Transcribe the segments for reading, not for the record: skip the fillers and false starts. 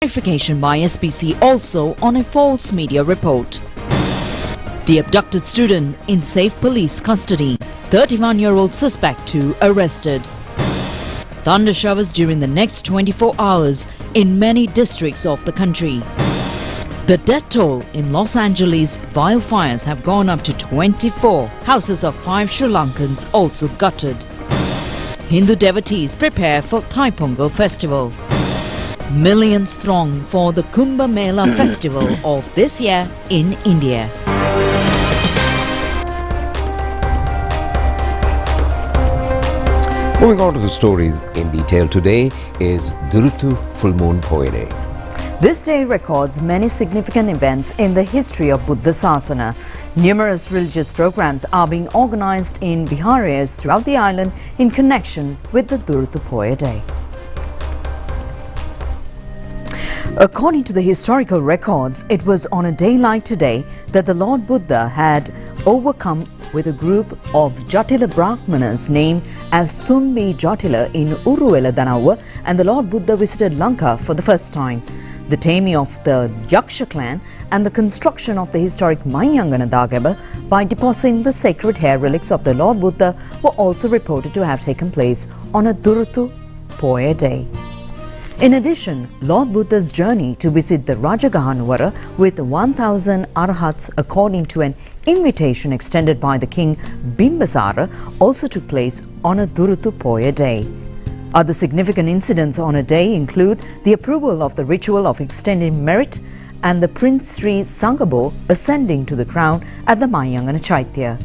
Clarification by SPC also on a false media report. The abducted student in safe police custody. 31-year-old suspect 2 arrested. Thunder showers during the next 24 hours in many districts of the country. The death toll in Los Angeles wildfires have gone up to 24. Houses of 5 Sri Lankans also gutted. Hindu devotees prepare for Thai Pongal festival. Millions throng for the Kumbh Mela festival of this year in India. Moving on to the stories in detail today is Duru full moon poya day. This day records many significant events in the history of Buddha Sasana. Numerous religious programs are being organized in Bihar areas throughout the island in connection with the Duru poya day. According to the historical records, it was on a day like today that the Lord Buddha had overcome with a group of Jatila Brahmanas named as Thumbi Jatila in Uruwela Danawa, and the Lord Buddha visited Lanka for the first time. The taming of the Yaksha clan and the construction of the historic Mayangana Dagaba by depositing the sacred hair relics of the Lord Buddha were also reported to have taken place on a Duru poya day. In addition, Lord Buddha's journey to visit the Rajagahanwara with 1,000 Arhats according to an invitation extended by the king Bimbisara also took place on a Duru poya day. Other significant incidents on a day include the approval of the ritual of extending merit and the Prince Sri Sangabo ascending to the crown at the Mayangana Chaitya.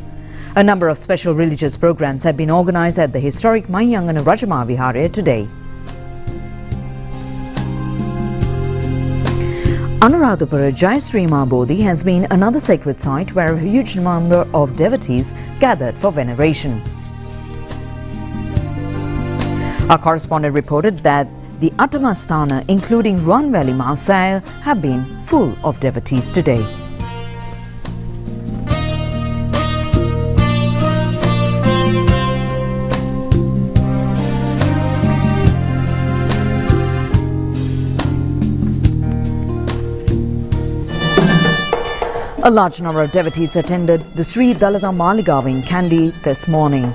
A number of special religious programs have been organized at the historic Mayangana Rajamaviharya today. Anuradhapura Jayasri Bodhi has been another sacred site where a huge number of devotees gathered for veneration. Our correspondent reported that the Atamasthana, including Ruan Valley Masaya, have been full of devotees today. A large number of devotees attended the Sri Dalata Maligav in Kandy this morning.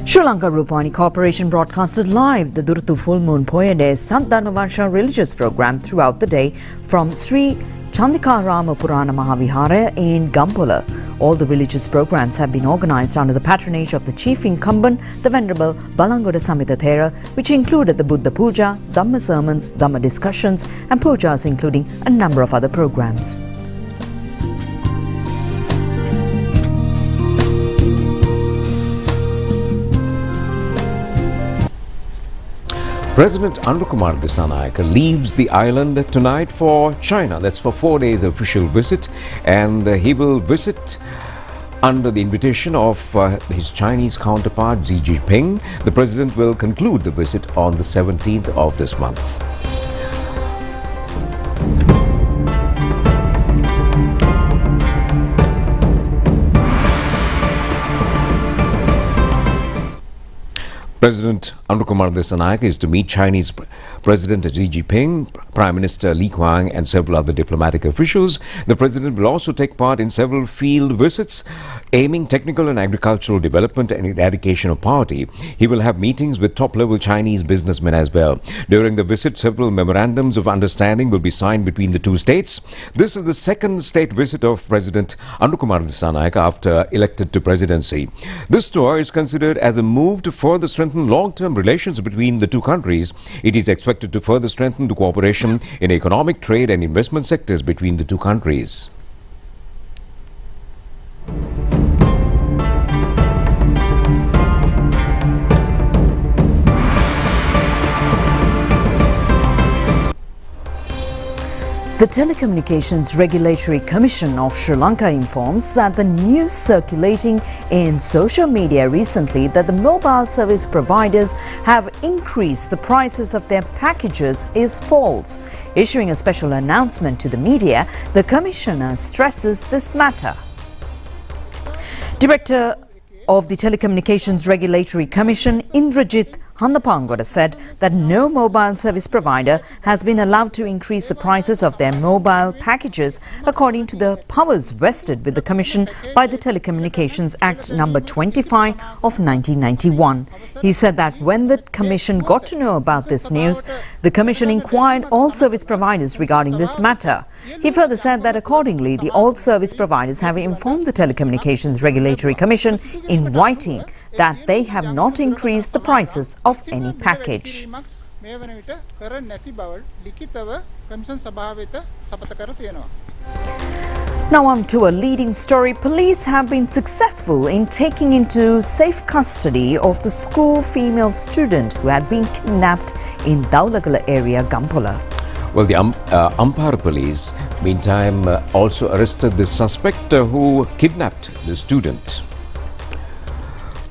Sri Lanka Rupavahini Corporation broadcasted live the Duru Full Moon Poya Day Santhanavarsha religious program throughout the day from Sri Chandikarama Purana Mahavihara in Gampola. All the religious programs have been organized under the patronage of the chief incumbent, the Venerable Balangoda Samhita Thera, which included the Buddha Puja, Dhamma sermons, Dhamma discussions and pujas, including a number of other programs. President Anukumar Dissanayake leaves the island tonight for China. That's for 4 days official visit, and he will visit under the invitation of his Chinese counterpart Xi Jinping. The president will conclude the visit on the 17th of this month. President Anukumar Dissanayake is to meet Chinese President Xi Jinping, Prime Minister Li Qiang and several other diplomatic officials. The president will also take part in several field visits aiming technical and agricultural development and eradication of poverty. He will have meetings with top-level Chinese businessmen as well. During the visit, several memorandums of understanding will be signed between the two states. This is the second state visit of President Anukumar Dissanayake after elected to presidency. This tour is considered as a move to further strengthen long-term relations between the two countries. It is expected to further strengthen the cooperation in economic, trade and investment sectors between the two countries. The Telecommunications Regulatory Commission of Sri Lanka informs that the news circulating in social media recently that the mobile service providers have increased the prices of their packages is false. Issuing a special announcement to the media, the Commissioner stresses this matter. Director of the Telecommunications Regulatory Commission, Indrajit Handapangwada, said that no mobile service provider has been allowed to increase the prices of their mobile packages according to the powers vested with the Commission by the Telecommunications Act number 25 of 1991. He said that when the Commission got to know about this news, the Commission inquired all service providers regarding this matter. He further said that accordingly, the all service providers have informed the Telecommunications Regulatory Commission in writing that they have not increased the prices of any package. Now on to a leading story. Police have been successful in taking into safe custody of the school female student who had been kidnapped in Daulagala area, Gampola. Well, the Ampara police, meantime, also arrested the suspect who kidnapped the student.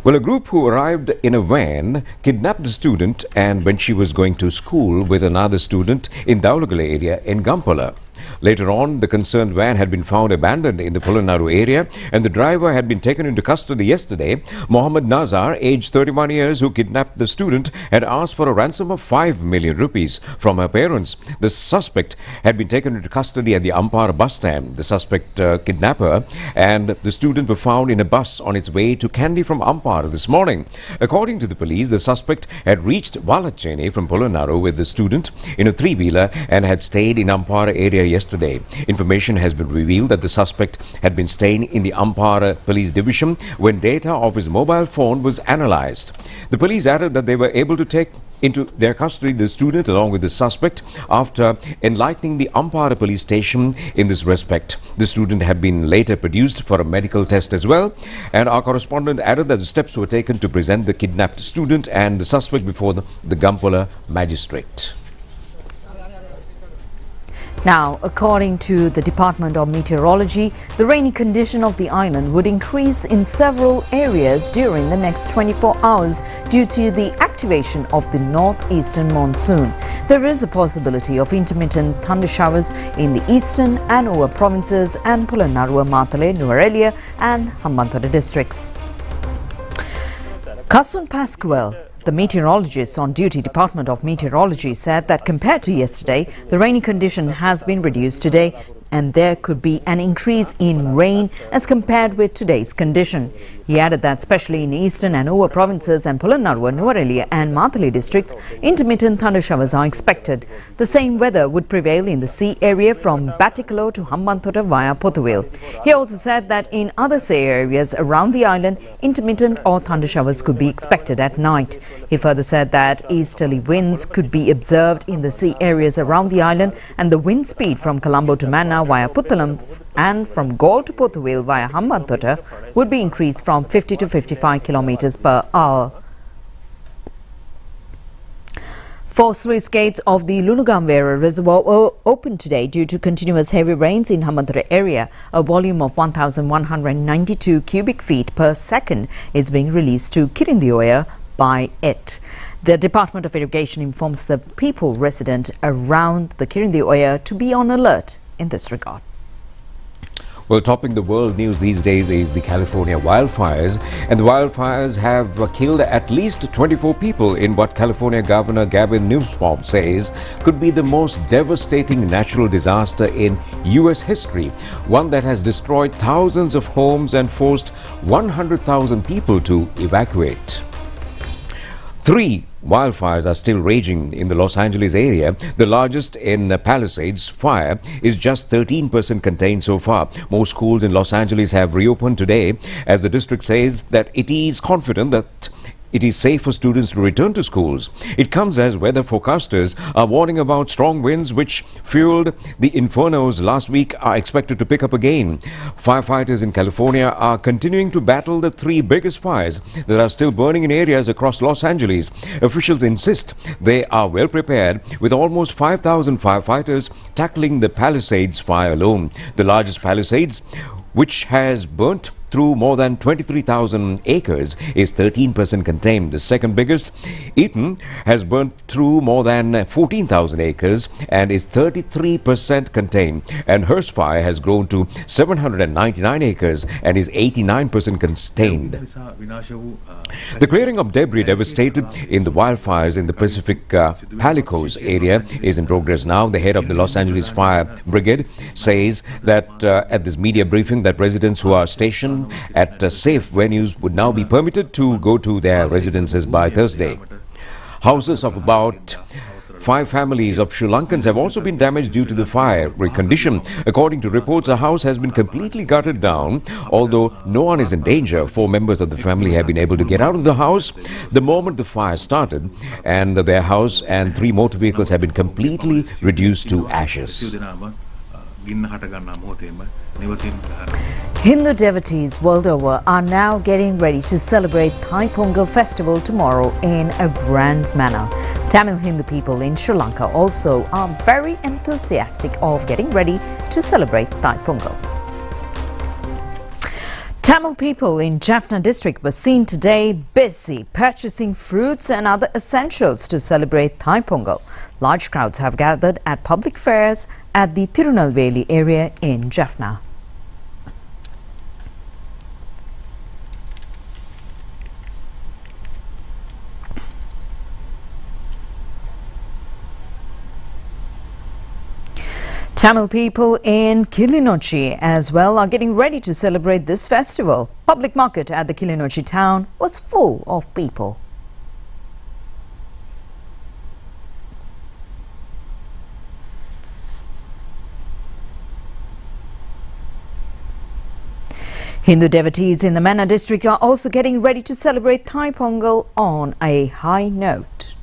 Well, a group who arrived in a van kidnapped the student and when she was going to school with another student in Daulagala area in Gampola. Later on, the concerned van had been found abandoned in the Polonnaru area and the driver had been taken into custody yesterday. Mohammed Nazar, aged 31 years, who kidnapped the student, had asked for a ransom of 5 million rupees from her parents. The suspect had been taken into custody at the Ampara bus stand. The suspect kidnapper and the student were found in a bus on its way to Kandy from Ampara this morning. According to the police, the suspect had reached Valachene from Polonnaru with the student in a three-wheeler and had stayed in Ampara area yesterday. Information has been revealed that the suspect had been staying in the Ampara police division when data of his mobile phone was analyzed. The police added that they were able to take into their custody the student along with the suspect after enlightening the Ampara police station in this respect. The student had been later produced for a medical test as well, and our correspondent added that the steps were taken to present the kidnapped student and the suspect before the Gampola magistrate. Now, according to the Department of Meteorology, the rainy condition of the island would increase in several areas during the next 24 hours due to the activation of the northeastern monsoon. There is a possibility of intermittent thunder showers in the eastern and over provinces and Polonnaru, Matale, Nuwara and Hambantota districts. Kasun Pascual, the meteorologist on duty, Department of Meteorology, said that compared to yesterday, the rainy condition has been reduced today and there could be an increase in rain as compared with today's condition. He added that especially in eastern and over provinces and Polonnaru, Nuwara and Matale districts, intermittent thunder showers are expected. The same weather would prevail in the sea area from Batikalo to Hambantota via Pothuwil. He also said that in other sea areas around the island, intermittent or thunder showers could be expected at night. He further said that easterly winds could be observed in the sea areas around the island and the wind speed from Colombo to Manna via Puttalam and from Galle to Pothuwil via Hambantota would be increased from 50 to 55 kilometers per hour. Four sluice gates of the Lunugamvera reservoir were opened today due to continuous heavy rains in Hambantota area. A volume of 1,192 cubic feet per second is being released to Kirindioya by it. The Department of Irrigation informs the people resident around the Kirindioya to be on alert in this regard. Well, topping the world news these days is the California wildfires, and the wildfires have killed at least 24 people in what California Governor Gavin Newsom says could be the most devastating natural disaster in U.S. history, one that has destroyed thousands of homes and forced 100,000 people to evacuate. 3 wildfires are still raging in the Los Angeles area. The largest in Palisades fire is just 13% contained so far. Most schools in Los Angeles have reopened today as the district says that it is confident that it is safe for students to return to schools. It comes as weather forecasters are warning about strong winds which fueled the infernos last week are expected to pick up again. Firefighters in California are continuing to battle the 3 biggest fires that are still burning in areas across Los Angeles. Officials insist they are well prepared with almost 5,000 firefighters tackling the Palisades fire alone. The largest Palisades, which has burnt through more than 23,000 acres is 13% contained. The second biggest, Eton, has burnt through more than 14,000 acres and is 33% contained. And Hurst fire has grown to 799 acres and is 89% contained. The clearing of debris devastated in the wildfires in the Pacific Palico's area is in progress now. The head of the Los Angeles Fire Brigade says that at this media briefing that residents who are stationed at safe venues would now be permitted to go to their residences by Thursday. Houses of about 5 families of Sri Lankans have also been damaged due to the fire condition. According to reports, a house has been completely gutted down. Although no one is in danger, 4 members of the family have been able to get out of the house the moment the fire started, and their house and 3 motor vehicles have been completely reduced to ashes. Hindu devotees world over are now getting ready to celebrate Thai Pongal festival tomorrow in a grand manner. Tamil Hindu people in Sri Lanka also are very enthusiastic of getting ready to celebrate Thai Pongal. Tamil people in Jaffna district were seen today busy purchasing fruits and other essentials to celebrate Thai Pongal. Large crowds have gathered at public fairs at the Tirunelveli area in Jaffna. Tamil people in Kilinochchi as well are getting ready to celebrate this festival. Public market at the Kilinochchi town was full of people. Hindu devotees in the Manna district are also getting ready to celebrate Thai Pongal on a high note.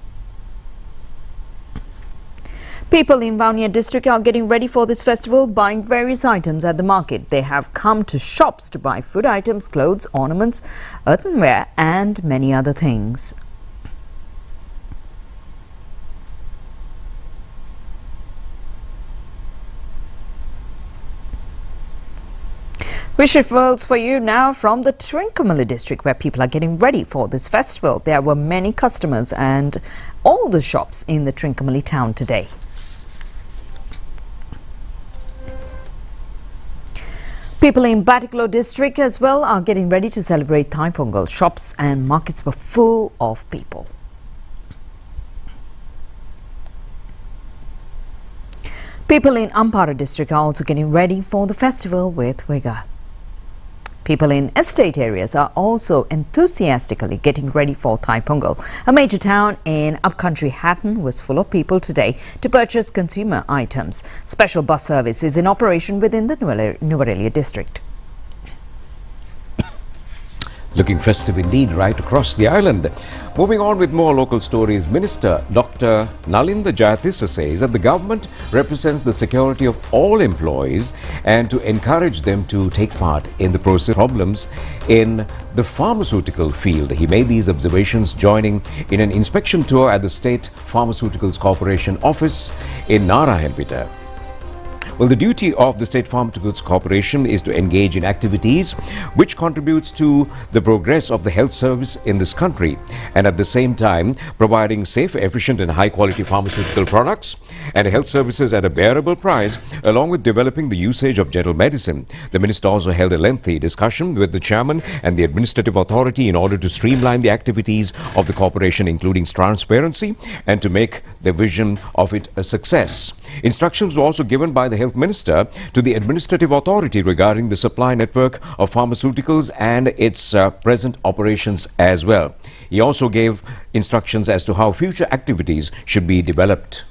People in Vaunia district are getting ready for this festival, buying various items at the market. They have come to shops to buy food items, clothes, ornaments, earthenware and many other things. Wish worlds for you now from the Trincomalee district, where people are getting ready for this festival. There were many customers and all the shops in the Trincomalee town today. People in Batticaloa district as well are getting ready to celebrate Thai Pongal. Shops and markets were full of people. People in Ampara district are also getting ready for the festival with vigor. People in estate areas are also enthusiastically getting ready for Thai Pongal. A major town in upcountry Hatton was full of people today to purchase consumer items. Special bus service is in operation within the Nuwara district. Looking festive indeed right across the island. Moving on with more local stories, Minister Dr. Nalinda Jayatissa says that the government represents the security of all employees and to encourage them to take part in the process problems in the pharmaceutical field. He made these observations joining in an inspection tour at the State Pharmaceuticals Corporation office in Narayanpeta. Well, the duty of the State Pharmaceuticals Corporation is to engage in activities which contributes to the progress of the health service in this country, and at the same time providing safe, efficient and high quality pharmaceutical products and health services at a bearable price, along with developing the usage of general medicine. The minister also held a lengthy discussion with the chairman and the administrative authority in order to streamline the activities of the corporation, including transparency, and to make the vision of it a success. Instructions were also given by the Health Minister to the Administrative Authority regarding the supply network of pharmaceuticals and its present operations as well. He also gave instructions as to how future activities should be developed.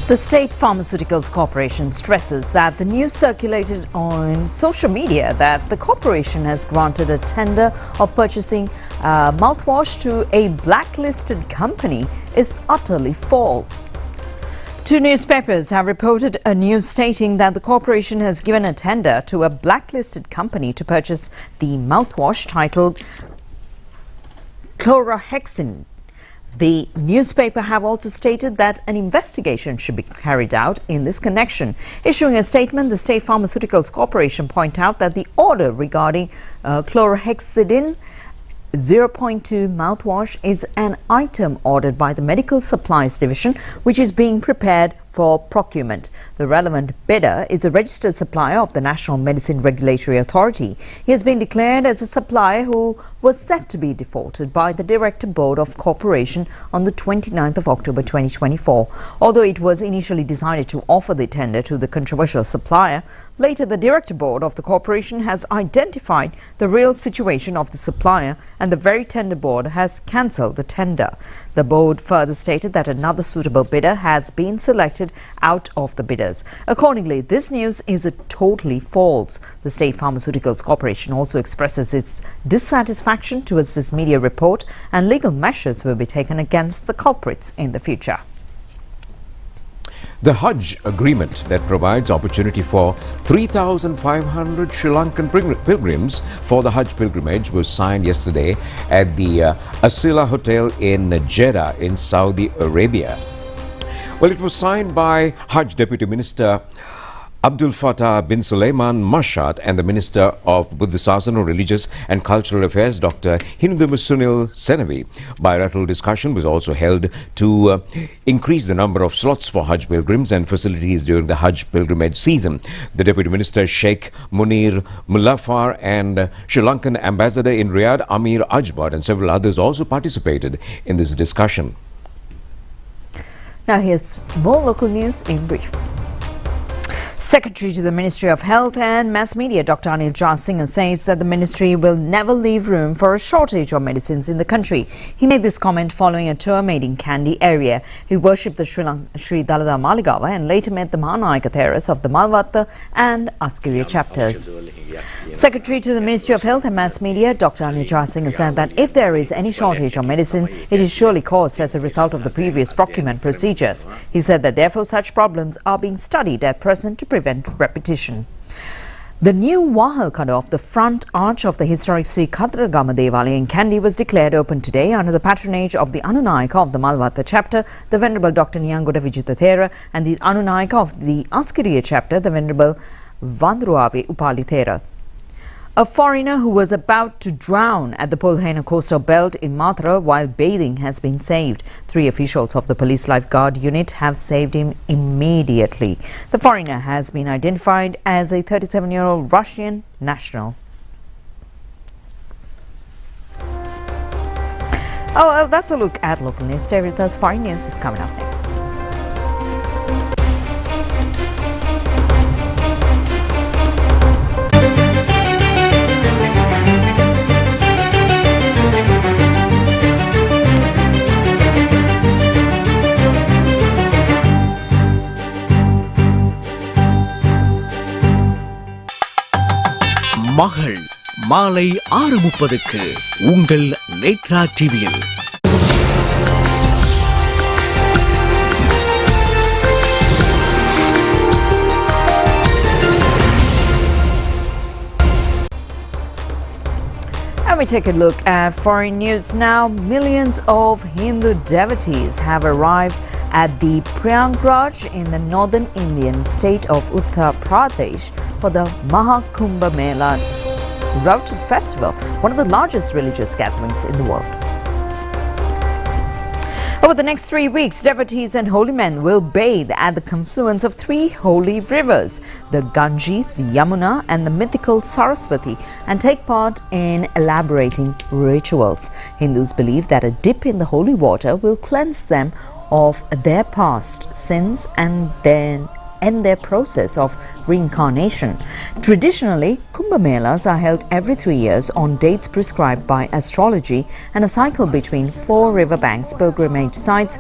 The State Pharmaceuticals Corporation stresses that the news circulated on social media that the corporation has granted a tender of purchasing mouthwash to a blacklisted company is utterly false. 2 newspapers have reported a news stating that the corporation has given a tender to a blacklisted company to purchase the mouthwash titled chlorhexidine. The newspaper have also stated that an investigation should be carried out in this connection. Issuing a statement, the State Pharmaceuticals Corporation point out that the order regarding chlorhexidine 0.2 mouthwash is an item ordered by the Medical Supplies Division, which is being prepared for procurement. The relevant bidder is a registered supplier of the National Medicine Regulatory Authority. He has been declared as a supplier who was set to be defaulted by the Director Board of Corporation on the 29th of October 2024. Although it was initially decided to offer the tender to the controversial supplier, later the Director Board of the Corporation has identified the real situation of the supplier and the very tender board has cancelled the tender. The board further stated that another suitable bidder has been selected out of the bidders. Accordingly, this news is totally false. The State Pharmaceuticals Corporation also expresses its dissatisfaction towards this media report and legal measures will be taken against the culprits in the future. The Hajj agreement that provides opportunity for 3,500 Sri Lankan pilgrims for the Hajj pilgrimage was signed yesterday at the Asila Hotel in Jeddah in Saudi Arabia. Well, it was signed by Hajj Deputy Minister Abdul Fattah bin Sulaiman Mashhad and the Minister of Buddhisasana, Religious and Cultural Affairs, Dr. Hindu Sunil Senavi. Bilateral discussion was also held to increase the number of slots for Hajj pilgrims and facilities during the Hajj pilgrimage season. The Deputy Minister Sheikh Munir Mullafar and Sri Lankan Ambassador in Riyadh Amir Ajbad and several others also participated in this discussion. Now here's more local news in brief. Secretary to the Ministry of Health and Mass Media, Dr. Anil Jasinger, says that the ministry will never leave room for a shortage of medicines in the country. He made this comment following a tour made in Kandy area. He worshipped the Sri Dalada Maligawa and later met the Mahanayaka Theras of the Malvatta and Askiriya chapters. Secretary to the Ministry of Health and Mass Media, Dr. Anil Jasinger, said that if there is any shortage of medicine, it is surely caused as a result of the previous procurement procedures. He said that therefore such problems are being studied at present to prevent repetition. The new Wahalkada of the front arch of the historic Sri Khadragama Devalaya in Kandy was declared open today under the patronage of the Anunayaka of the Malvatta chapter, the Venerable Dr. Niyangoda Vijitha Thera, and the Anunayaka of the Askiriya chapter, the Venerable Vandruave Upali Thera. A foreigner who was about to drown at the Pulhena coastal belt in Mathura while bathing has been saved. 3 officials of the police lifeguard unit have saved him immediately. The foreigner has been identified as a 37-year-old Russian national. Oh, well, that's a look at local news. Stay with us. Foreign news is coming up next. மகள் மாலை 6:30க்கு உங்கள் நேத்ரா டிவியில். And we take a look at foreign news now. Millions of Hindu devotees have arrived at the Prayagraj in the northern Indian state of Uttar Pradesh for the Maha Kumbh Mela routed festival, one of the largest religious gatherings in the world. Over the next 3 weeks, devotees and holy men will bathe at the confluence of 3 holy rivers, the Ganges, the Yamuna and the mythical Saraswati, and take part in elaborating rituals. Hindus believe that a dip in the holy water will cleanse them of their past sins and then end their process of reincarnation. Traditionally, Kumbh Melas are held every 3 years on dates prescribed by astrology and a cycle between 4 riverbanks pilgrimage sites,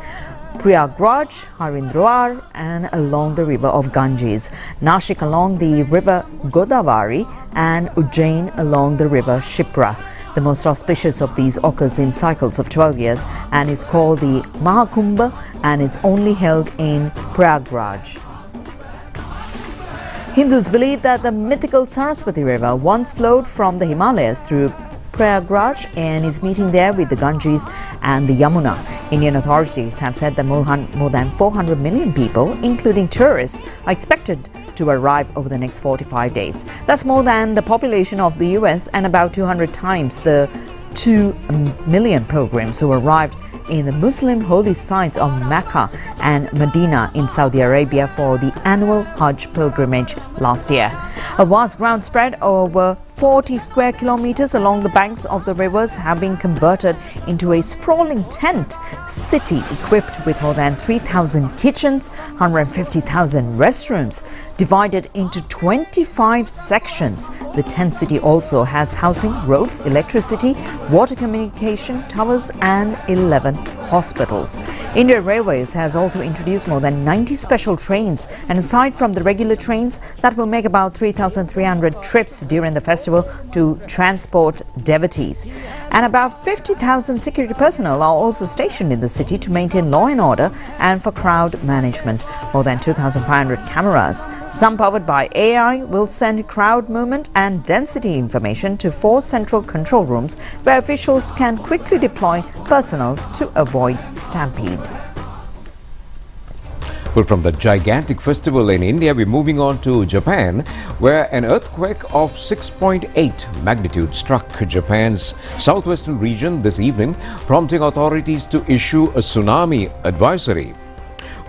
Prayagraj, Harindwar and along the river of Ganges, Nashik along the river Godavari and Ujjain along the river Shipra. The most auspicious of these occurs in cycles of 12 years and is called the Maha Kumbh and is only held in Prayagraj. Hindus believe that the mythical Saraswati river once flowed from the Himalayas through Prayagraj and is meeting there with the Ganges and the Yamuna. Indian authorities have said that more than 400 million people, including tourists, are expected to arrive over the next 45 days. That's more than the population of the US and about 200 times the 2 million pilgrims who arrived in the Muslim holy sites of Mecca and Medina in Saudi Arabia for the annual Hajj pilgrimage last year. A vast ground spread over 40 square kilometers along the banks of the rivers have been converted into a sprawling tent city equipped with more than 3,000 kitchens, 150,000 restrooms, divided into 25 sections. The tent city also has housing, roads, electricity, water communication, towers and 11 hospitals. Indian Railways has also introduced more than 90 special trains, and aside from the regular trains that will make about 3,300 trips during the festival to transport devotees. And about 50,000 security personnel are also stationed in the city to maintain law and order and for crowd management. More than 2,500 cameras, some powered by AI, will send crowd movement and density information to 4 central control rooms where officials can quickly deploy personnel to avoid stampede. Well, from the gigantic festival in India, we're moving on to Japan, where an earthquake of 6.8 magnitude struck Japan's southwestern region this evening, prompting authorities to issue a tsunami advisory.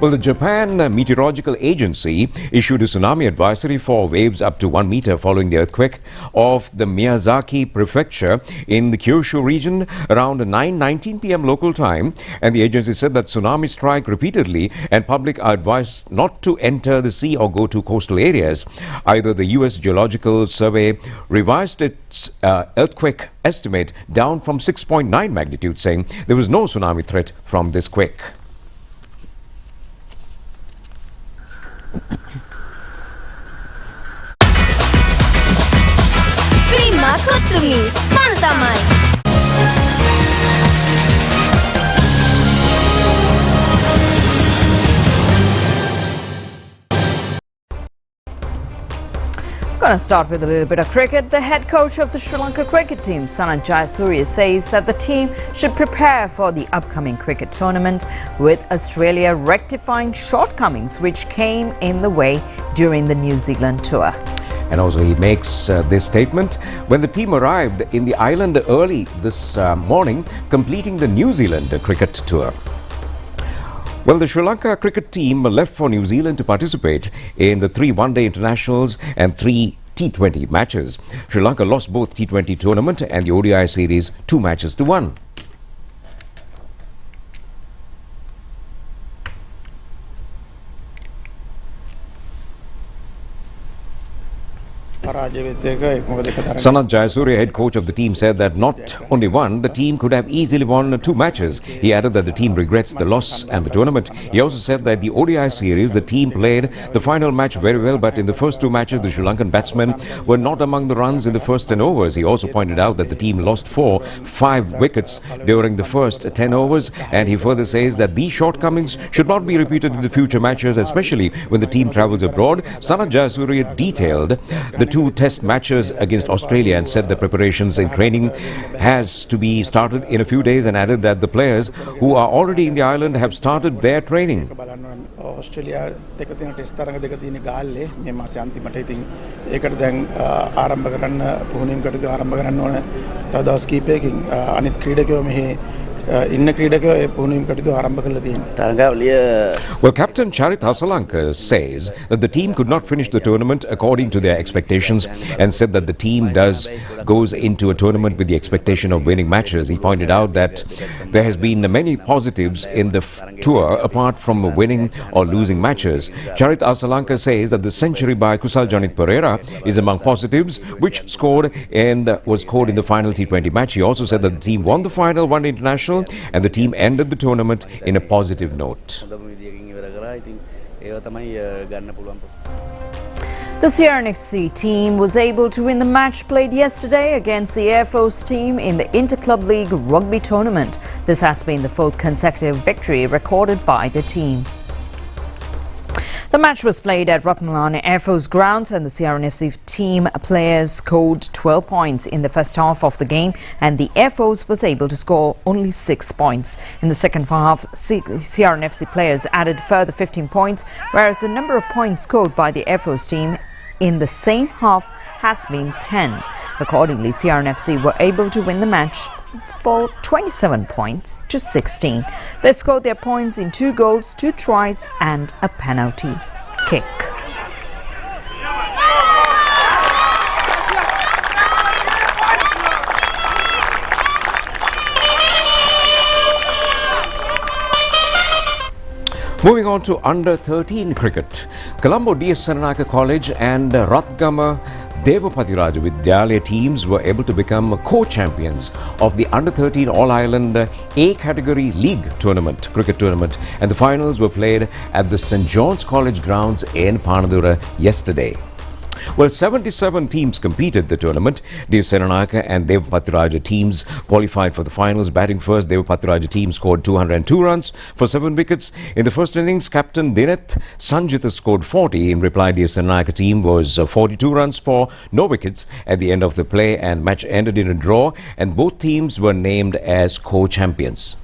Well, the Japan Meteorological Agency issued a tsunami advisory for waves up to 1 meter following the earthquake of the Miyazaki prefecture in the Kyushu region around 9:19 p.m. local time. And the agency said that tsunamis strike repeatedly and public are advised not to enter the sea or go to coastal areas. Either the U.S. Geological Survey revised its earthquake estimate down from 6.9 magnitude, saying there was no tsunami threat from this quake. Terima Kutumi Santamai. Going to start with a little bit of cricket. The head coach of the Sri Lanka cricket team, Sanat Jayasuriya, says that the team should prepare for the upcoming cricket tournament, with Australia rectifying shortcomings which came in the way during the New Zealand tour. And also he makes this statement when the team arrived in the island early this morning, completing the New Zealand cricket tour. Well, the Sri Lanka cricket team left for New Zealand to participate in the 3 one-day internationals and 3 T20 matches. Sri Lanka lost both T20 tournament and the ODI series 2-1. Sanat Jayasuriya, head coach of the team, said that not only won, the team could have easily won 2 matches. He added that the team regrets the loss and the tournament. He also said that the ODI series, the team played the final match very well, but in the first 2 matches, the Sri Lankan batsmen were not among the runs in the first 10 overs. He also pointed out that the team lost 5 wickets during the first 10 overs, and he further says that these shortcomings should not be repeated in the future matches, especially when the team travels abroad. Sanat Jayasuriya detailed the 2 test matches against Australia and said the preparations in training has to be started in a few days, and added that the players who are already in the island have started their training. Australia දෙක තියෙන test තරඟ දෙක තියෙන ගාල්ලේ මේ මාසේ අන්තිමට ඉතින් ඒකට දැන් ආරම්භ කරන්න පුහුණුවීම් කටයුතු ආරම්භ කරන්න ඕන තව දවස් කිහිපයකින් අනිත් ක්‍රීඩකයෝ මෙහි ඉන්න ක්‍රීඩකයෝ ඒ පුහුණුවීම් කටයුතු ආරම්භ කරලා තියෙනවා. Well, Captain Charit Hasalanka says that the team could not finish the tournament according to their expectations, and said that the team goes into a tournament with the expectation of winning matches. He pointed out that there has been many positives in the tour apart from winning or losing matches. Charit Hasalanka says that the century by Kusal Janit Pereira is among positives, which was scored in the final T20 match. He also said that the team won the final one international and the team ended the tournament in a positive note. The CRNFC team was able to win the match played yesterday against the Air Force team in the Interclub League rugby tournament. This has been the 4th consecutive victory recorded by the team. The match was played at Ratmalani Air Force grounds and the CRNFC team players scored 12 points in the first half of the game and the Air Force was able to score only 6 points. In the second half, CRNFC players added further 15 points, whereas the number of points scored by the Air Force team in the same half has been 10. Accordingly, CRNFC were able to win the match for 27 points to 16. They scored their points in 2 goals, 2 tries and a penalty kick. Moving on to under 13 cricket, Colombo DS Saranaka College and Rathgama Devapatiraja Vidyalaya teams were able to become co-champions of the under 13 All-Ireland A category league tournament, cricket tournament, and the finals were played at the St. John's College grounds in Panadura yesterday. Well, 77 teams competed the tournament. Devasaranaka and Devapatiraja teams qualified for the finals. Batting first, Devapatiraja team scored 202 runs for 7 wickets. In the first innings, Captain Dineth Sanjitha scored 40. In reply, Devasaranaka team was 42 runs for no wickets at the end of the play, and match ended in a draw, and both teams were named as co-champions.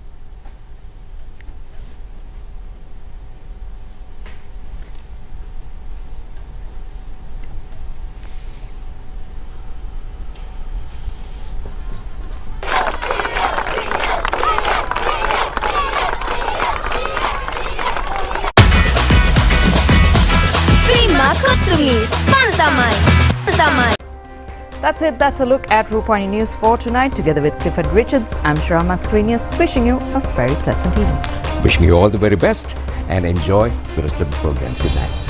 That's it. That's a look at Rupavahini News for tonight. Together with Clifford Richards, I'm Sharma Screeners, wishing you a very pleasant evening. Wishing you all the very best and enjoy the rest of the programs. Good night.